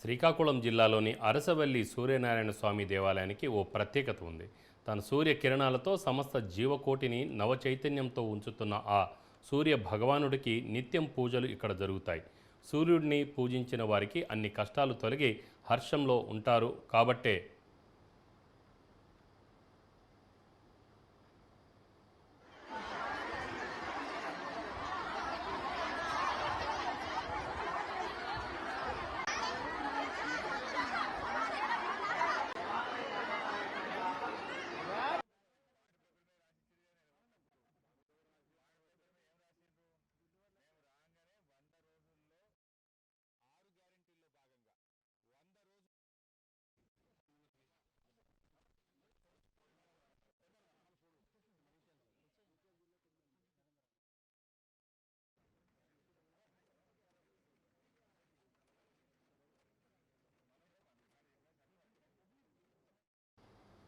శ్రీకాకుళం జిల్లాలోని అరసవల్లి సూర్యనారాయణ స్వామి దేవాలయానికి ఓ ప్రత్యేకత ఉంది. తన సూర్య కిరణాలతో సమస్త జీవకోటిని నవచైతన్యంతో ఉంచుతున్న ఆ సూర్య భగవానుడికి నిత్యం పూజలు ఇక్కడ జరుగుతాయి. సూర్యుడిని పూజించిన వారికి అన్ని కష్టాలు తొలగి హర్షంలో ఉంటారు కాబట్టే